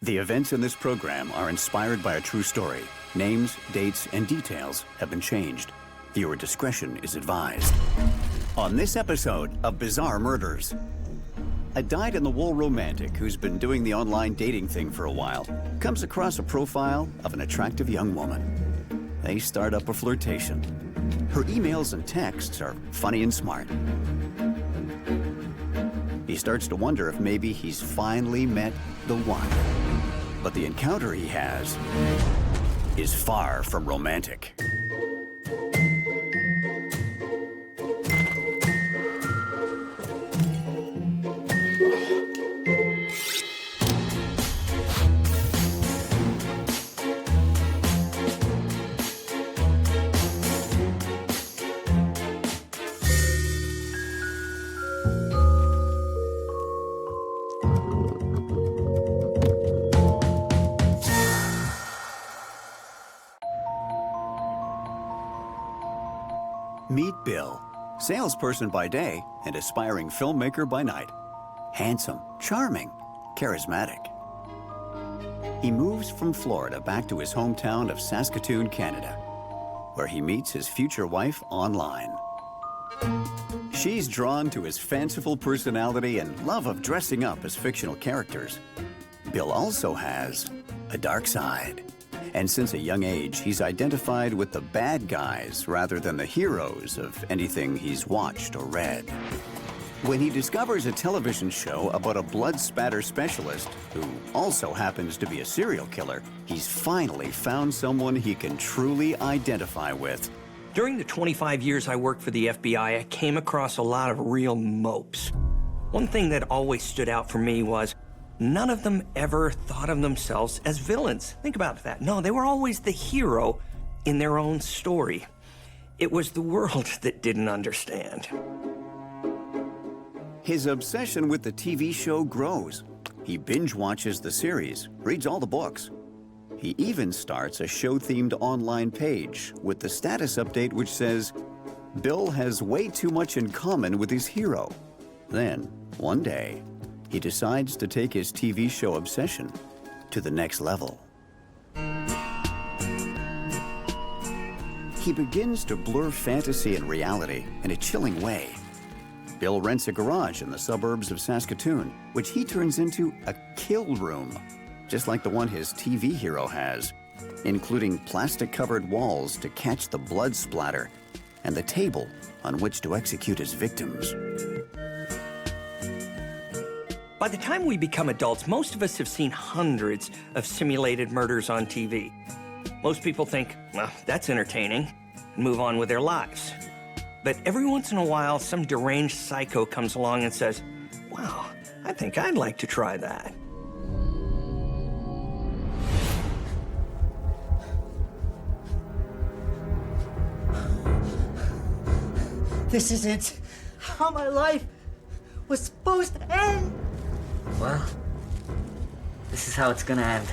The events in this program are inspired by a true story. Names, dates, and details have been changed. Viewer discretion is advised. On this episode of Bizzare Murders, a dyed-in-the-wool romantic who's been doing the online dating thing for a while comes across a profile of an attractive young woman. They start up a flirtation. Her emails and texts are funny and smart. He starts to wonder if maybe he's finally met the one. But the encounter he has is far from romantic. Meet Bill, salesperson by day and aspiring filmmaker by night. Handsome, charming, charismatic. He moves from Florida back to his hometown of Saskatoon, Canada, where he meets his future wife online. She's drawn to his fanciful personality and love of dressing up as fictional characters. Bill also has a dark side. And since a young age, he's identified with the bad guys rather than the heroes of anything he's watched or read. When he discovers a television show about a blood spatter specialist who also happens to be a serial killer, he's finally found someone he can truly identify with. During the 25 years I worked for the FBI, I came across a lot of real mopes. One thing that always stood out for me was none of them ever thought of themselves as villains. Think about that. No, they were always the hero in their own story. It was the world that didn't understand. His obsession with the TV show grows. He binge watches the series, reads all the books. He even starts a show-themed online page with the status update which says, Bill has way too much in common with his hero. Then, one day, he decides to take his TV show obsession to the next level. He begins to blur fantasy and reality in a chilling way. Bill rents a garage in the suburbs of Saskatoon, which he turns into a kill room, just like the one his TV hero has, including plastic-covered walls to catch the blood splatter and the table on which to execute his victims. By the time we become adults, most of us have seen hundreds of simulated murders on TV. Most people think, well, that's entertaining, and move on with their lives. But every once in a while, some deranged psycho comes along and says, wow, I think I'd like to try that. This isn't how my life was supposed to end. Well, this is how it's gonna end.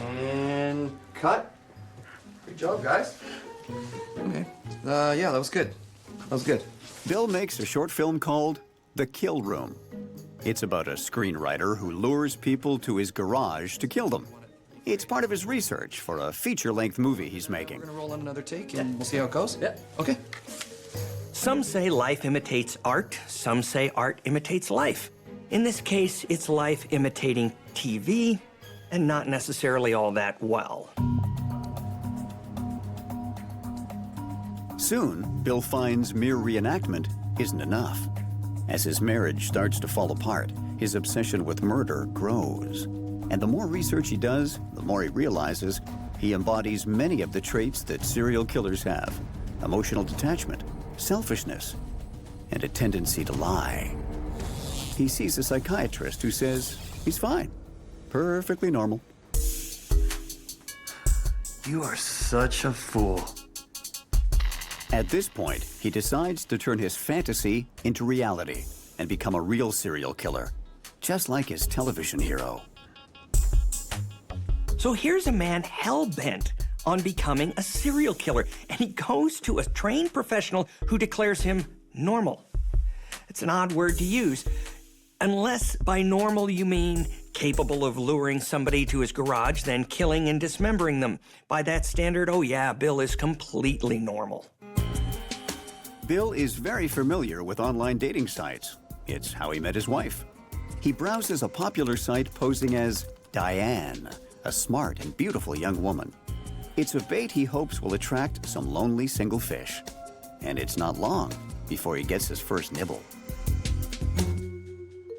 And cut. Good job, guys. Okay. Yeah, that was good. That was good. Bill makes a short film called The Kill Room. It's about a screenwriter who lures people to his garage to kill them. It's part of his research for a feature-length movie he's making. We're gonna roll on another take and we'll see how it goes? Yeah. Okay. Some say life imitates art, some say art imitates life. In this case, it's life imitating TV, and not necessarily all that well. Soon, Bill finds mere reenactment isn't enough. As his marriage starts to fall apart, his obsession with murder grows. And the more research he does, the more he realizes he embodies many of the traits that serial killers have: emotional detachment, selfishness, and a tendency to lie. He sees a psychiatrist who says he's fine, perfectly normal. You are such a fool. At this point, he decides to turn his fantasy into reality and become a real serial killer, just like his television hero. So here's a man hell-bent on becoming a serial killer, and he goes to a trained professional who declares him normal. It's an odd word to use, unless by normal you mean capable of luring somebody to his garage, then killing and dismembering them. By that standard, oh yeah, Bill is completely normal. Bill is very familiar with online dating sites. It's how he met his wife. He browses a popular site posing as Diane, a smart and beautiful young woman. It's a bait he hopes will attract some lonely single fish. And it's not long before he gets his first nibble.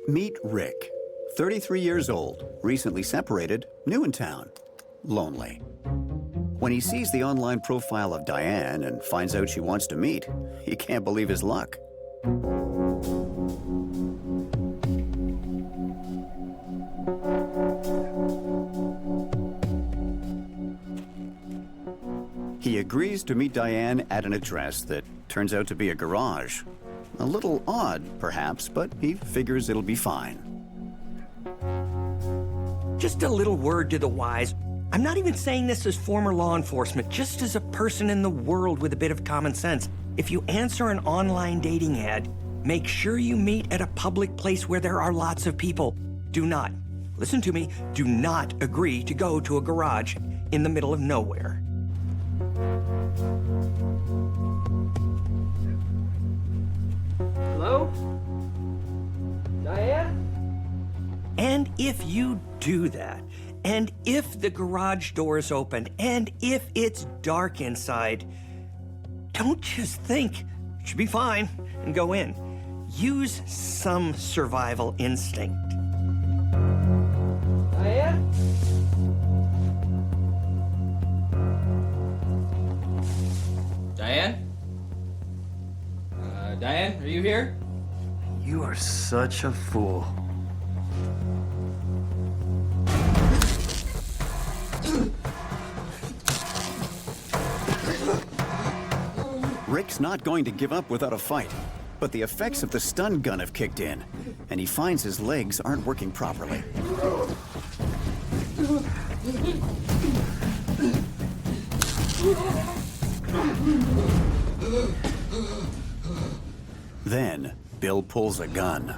Meet Rick, 33 years old, recently separated, new in town, lonely. When he sees the online profile of Diane and finds out she wants to meet, he can't believe his luck. He agrees to meet Diane at an address that turns out to be a garage. A little odd, perhaps, but he figures it'll be fine. Just a little word to the wise. I'm not even saying this as former law enforcement, just as a person in the world with a bit of common sense. If you answer an online dating ad, make sure you meet at a public place where there are lots of people. Do not, listen to me, do not agree to go to a garage in the middle of nowhere. Hello? Diane? And if you do that, and if the garage door is open, and if it's dark inside, don't just think, it should be fine, and go in. Use some survival instinct. Diane? Diane? Diane, are you here? You are such a fool. Rick's not going to give up without a fight, but the effects of the stun gun have kicked in, and he finds his legs aren't working properly. Then, Bill pulls a gun.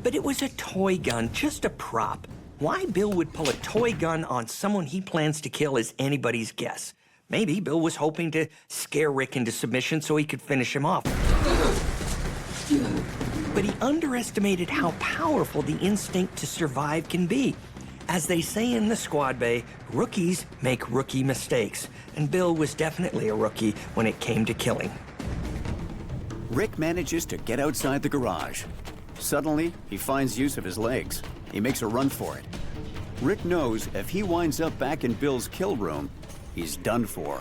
But it was a toy gun, just a prop. Why Bill would pull a toy gun on someone he plans to kill is anybody's guess. Maybe Bill was hoping to scare Rick into submission so he could finish him off. But he underestimated how powerful the instinct to survive can be. As they say in the squad bay, rookies make rookie mistakes, and Bill was definitely a rookie when it came to killing. Rick manages to get outside the garage. Suddenly, he finds use of his legs. He makes a run for it. Rick knows if he winds up back in Bill's kill room, he's done for.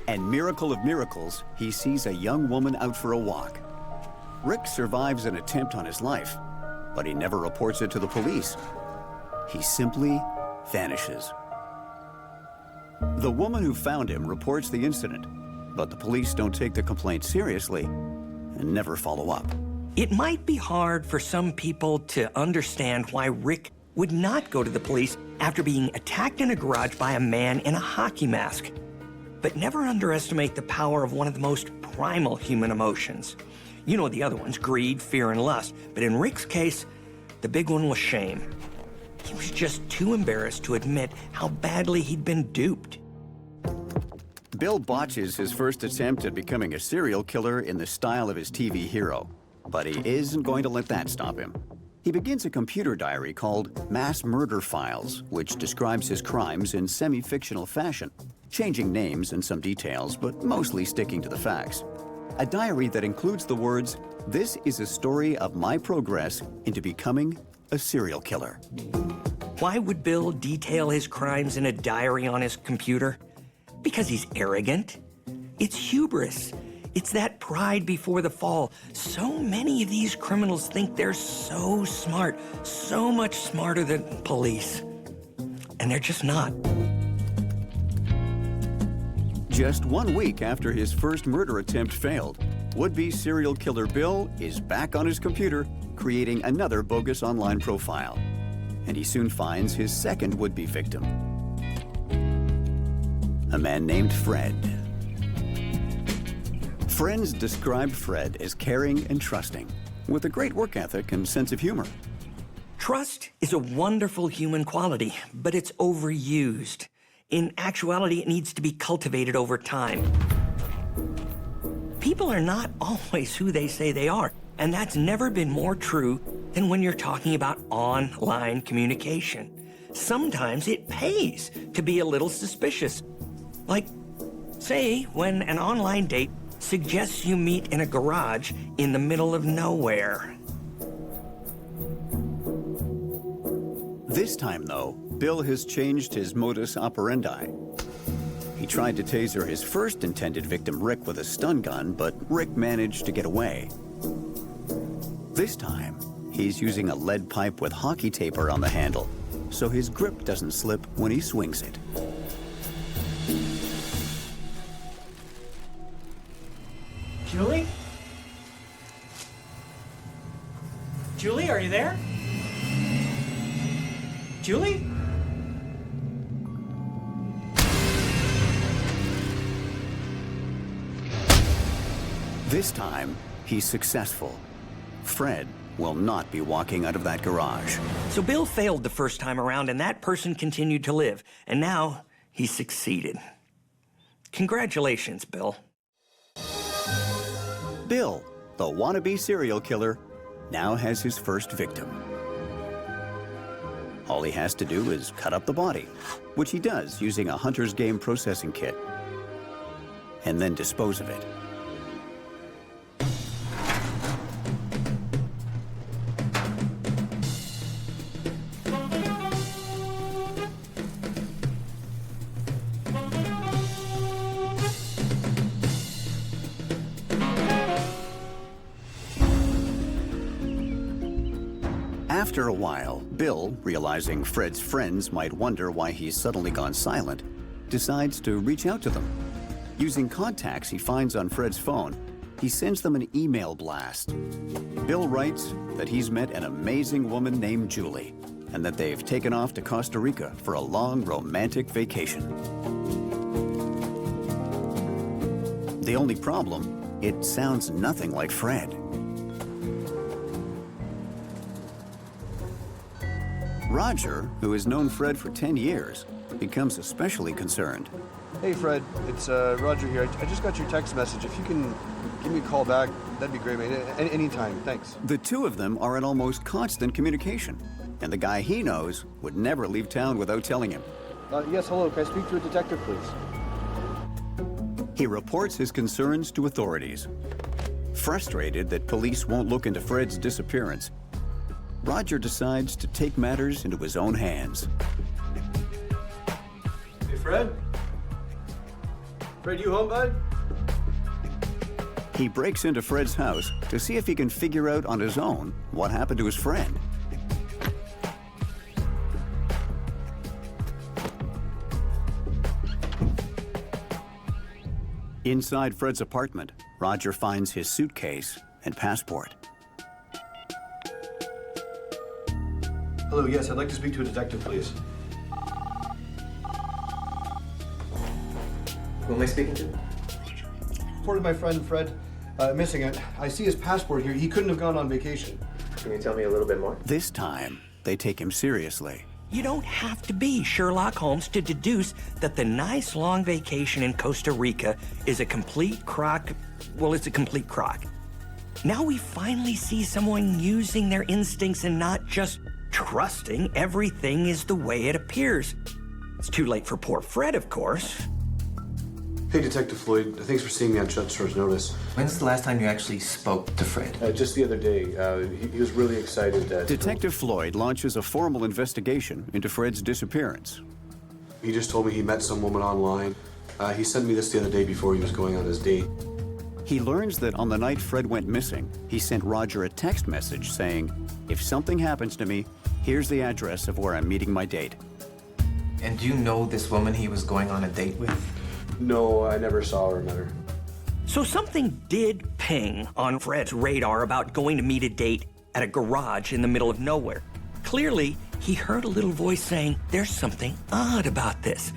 And miracle of miracles, he sees a young woman out for a walk. Rick survives an attempt on his life, but he never reports it to the police. He simply vanishes. The woman who found him reports the incident, but the police don't take the complaint seriously and never follow up. It might be hard for some people to understand why Rick would not go to the police after being attacked in a garage by a man in a hockey mask. But never underestimate the power of one of the most primal human emotions. You know the other ones, greed, fear, and lust. But in Rick's case, the big one was shame. He was just too embarrassed to admit how badly he'd been duped. Bill botches his first attempt at becoming a serial killer in the style of his TV hero. But he isn't going to let that stop him. He begins a computer diary called Mass Murder Files, which describes his crimes in semi-fictional fashion, changing names and some details, but mostly sticking to the facts. A diary that includes the words, "This is a story of my progress into becoming a serial killer." Why would Bill detail his crimes in a diary on his computer? Because he's arrogant. It's hubris. It's that pride before the fall. So many of these criminals think they're so smart, so much smarter than police. And they're just not. Just 1 week after his first murder attempt failed, would-be serial killer Bill is back on his computer, creating another bogus online profile. And he soon finds his second would-be victim, a man named Fred. Friends described Fred as caring and trusting, with a great work ethic and sense of humor. Trust is a wonderful human quality, but it's overused. In actuality, it needs to be cultivated over time. People are not always who they say they are, and that's never been more true than when you're talking about online communication. Sometimes it pays to be a little suspicious. Like, say, when an online date suggests you meet in a garage in the middle of nowhere. This time, though, Bill has changed his modus operandi. He tried to taser his first intended victim, Rick, with a stun gun, but Rick managed to get away. This time, he's using a lead pipe with hockey tape around the handle, so his grip doesn't slip when he swings it. Julie? Julie, are you there? Julie? This time, he's successful. Fred will not be walking out of that garage. So Bill failed the first time around, and that person continued to live. And now he succeeded. Congratulations, Bill. Bill, the wannabe serial killer, now has his first victim. All he has to do is cut up the body, which he does using a hunter's game processing kit, and then dispose of it. After a while, Bill, realizing Fred's friends might wonder why he's suddenly gone silent, decides to reach out to them. Using contacts he finds on Fred's phone, he sends them an email blast. Bill writes that he's met an amazing woman named Julie, and that they've taken off to Costa Rica for a long romantic vacation. The only problem, it sounds nothing like Fred. Roger, who has known Fred for 10 years, becomes especially concerned. Hey Fred, it's Roger here. I just got your text message. If you can give me a call back, that'd be great, mate. Anytime, thanks. The two of them are in almost constant communication, and the guy he knows would never leave town without telling him. Yes, hello. Can I speak to a detective, please? He reports his concerns to authorities. Frustrated that police won't look into Fred's disappearance, Roger decides to take matters into his own hands. Hey Fred? Fred, you home, bud? He breaks into Fred's house to see if he can figure out on his own what happened to his friend. Inside Fred's apartment, Roger finds his suitcase and passport. Hello, yes, I'd like to speak to a detective, please. Who am I speaking to? Reported my friend Fred missing. I see his passport here. He couldn't have gone on vacation. Can you tell me a little bit more? This time, they take him seriously. You don't have to be Sherlock Holmes to deduce that the nice long vacation in Costa Rica is a complete crock. Well, it's a complete crock. Now we finally see someone using their instincts and not just trusting everything is the way it appears. It's too late for poor Fred, of course. Hey, Detective Floyd. Thanks for seeing me on short notice. When's the last time you actually spoke to Fred? Just the other day. He was really excited that... Detective Floyd launches a formal investigation into Fred's disappearance. He just told me he met some woman online. He sent me this the other day before he was going on his date. He learns that on the night Fred went missing, he sent Roger a text message saying, "If something happens to me, here's the address of where I'm meeting my date." And do you know this woman he was going on a date with? No, I never saw or met her. So something did ping on Fred's radar about going to meet a date at a garage in the middle of nowhere. Clearly, he heard a little voice saying, "There's something odd about this."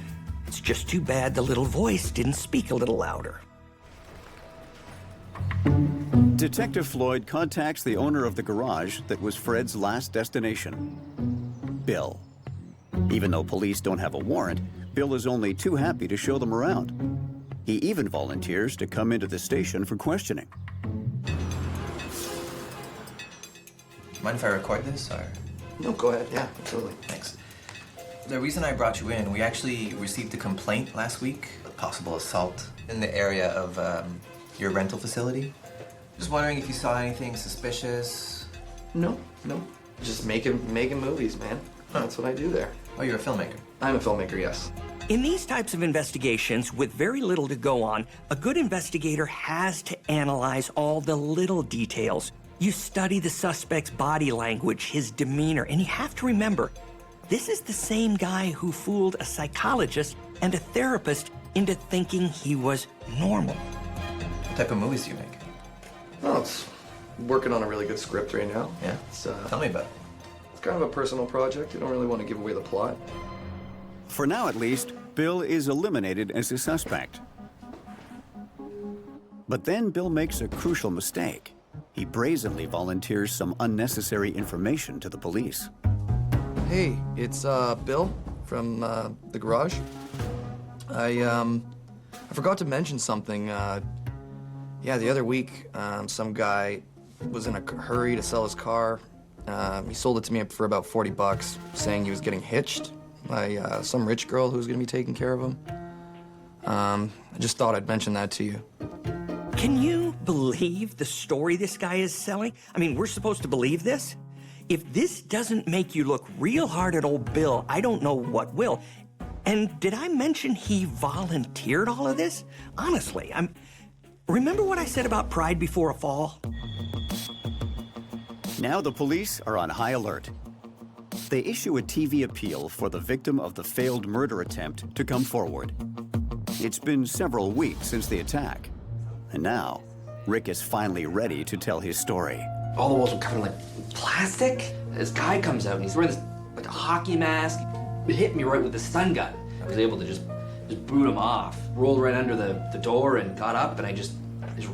It's just too bad the little voice didn't speak a little louder. Detective Floyd contacts the owner of the garage that was Fred's last destination, Bill. Even though police don't have a warrant, Bill is only too happy to show them around. He even volunteers to come into the station for questioning. Mind if I record this, or? No, go ahead. Yeah, absolutely. Thanks. The reason I brought you in, we actually received a complaint last week, a possible assault in the area of your rental facility. Just wondering if you saw anything suspicious. No. Just making movies, man. That's what I do there. Oh, you're a filmmaker? I'm a filmmaker, yes. In these types of investigations, with very little to go on, a good investigator has to analyze all the little details. You study the suspect's body language, his demeanor, and you have to remember, this is the same guy who fooled a psychologist and a therapist into thinking he was normal. What type of movies do you make? Oh, it's working on a really good script right now. Yeah? Tell me about it. It's kind of a personal project. I don't really want to give away the plot. For now, at least, Bill is eliminated as a suspect. But then Bill makes a crucial mistake. He brazenly volunteers some unnecessary information to the police. Hey, it's Bill from the garage. I forgot to mention something. Yeah, the other week, some guy was in a hurry to sell his car. He sold it to me for about $40, saying he was getting hitched by some rich girl who was gonna be taking care of him. I just thought I'd mention that to you. Can you believe the story this guy is selling? I mean, we're supposed to believe this? If this doesn't make you look real hard at old Bill, I don't know what will. And did I mention he volunteered all of this? Honestly, remember what I said about pride before a fall? Now the police are on high alert. They issue a TV appeal for the victim of the failed murder attempt to come forward. It's been several weeks since the attack. And now, Rick is finally ready to tell his story. All the walls were covered in like plastic. This guy comes out and he's wearing this like a hockey mask. He hit me right with the stun gun. I was able to just boot him off. Rolled right under the door and got up and I just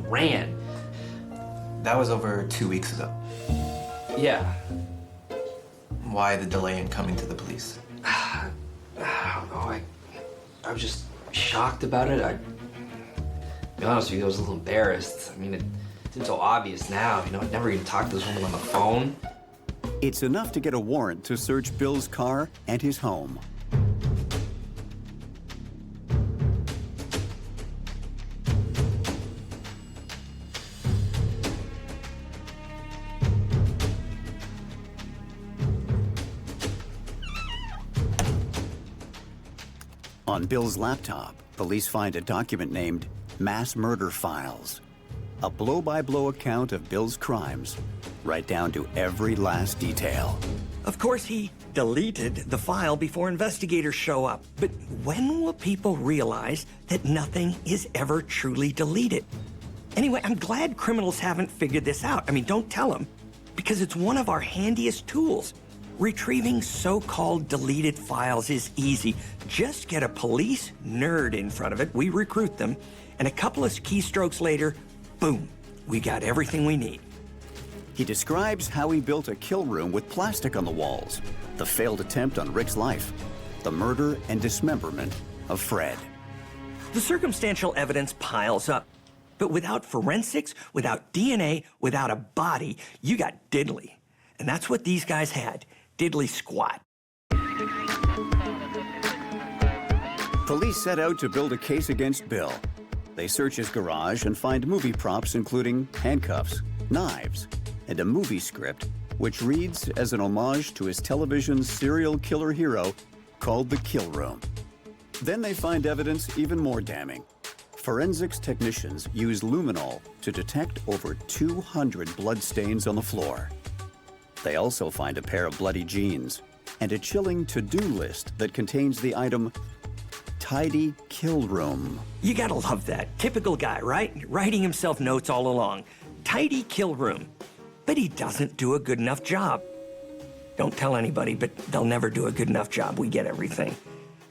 ran. That was over 2 weeks ago. Yeah. Why the delay in coming to the police? I don't know. I was just shocked about it. To be honest with you, I was a little embarrassed. I mean, it seems so obvious now. You know, I'd never even talked to this woman on the phone. It's enough to get a warrant to search Bill's car and his home. On Bill's laptop, police find a document named Mass Murder Files, a blow-by-blow account of Bill's crimes, right down to every last detail. Of course, he deleted the file before investigators show up. But when will people realize that nothing is ever truly deleted? Anyway, I'm glad criminals haven't figured this out. I mean, don't tell them, because it's one of our handiest tools. Retrieving so-called deleted files is easy. Just get a police nerd in front of it, we recruit them, and a couple of keystrokes later, boom, we got everything we need. He describes how he built a kill room with plastic on the walls, the failed attempt on Rick's life, the murder and dismemberment of Fred. The circumstantial evidence piles up, but without forensics, without DNA, without a body, you got diddly. And that's what these guys had. Diddly squat. Police set out to build a case against Bill. They search his garage and find movie props including handcuffs, knives, and a movie script which reads as an homage to his television serial killer hero called The Kill Room. Then they find evidence even more damning. Forensics technicians use luminol to detect over 200 bloodstains on the floor. They also find a pair of bloody jeans and a chilling to-do list that contains the item, tidy kill room. You gotta love that. Typical guy, right? Writing himself notes all along. Tidy kill room. but he doesn't do a good enough job. Don't tell anybody, but they'll never do a good enough job. We get everything.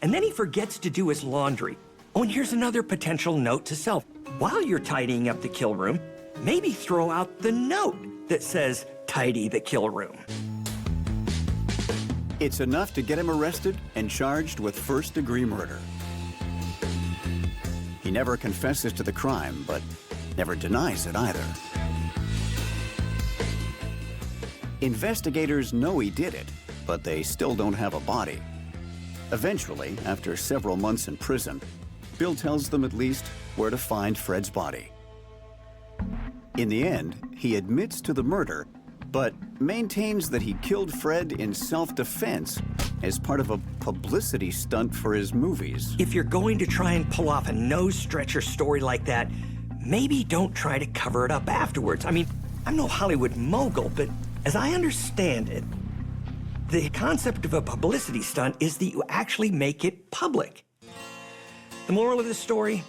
And then he forgets to do his laundry. Oh, and here's another potential note to self. While you're tidying up the kill room, maybe throw out the note that says, "Tidy the kill room." It's enough to get him arrested and charged with first-degree murder. He never confesses to the crime, but never denies it either. Investigators know he did it, but they still don't have a body. Eventually, after several months in prison, Bill tells them at least where to find Fred's body. In the end, he admits to the murder, but maintains that he killed Fred in self-defense as part of a publicity stunt for his movies. If you're going to try and pull off a nose-stretcher story like that, maybe don't try to cover it up afterwards. I mean, I'm no Hollywood mogul, but as I understand it, the concept of a publicity stunt is that you actually make it public. The moral of the story?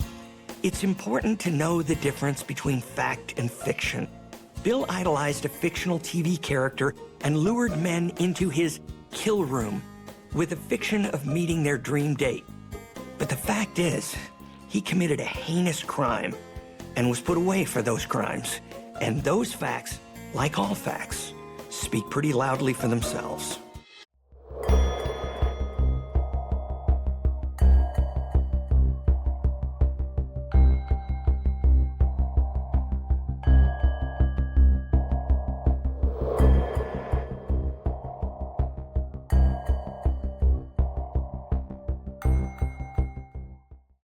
It's important to know the difference between fact and fiction. Bill idolized a fictional TV character and lured men into his kill room with the fiction of meeting their dream date. But the fact is, he committed a heinous crime and was put away for those crimes. And those facts, like all facts, speak pretty loudly for themselves.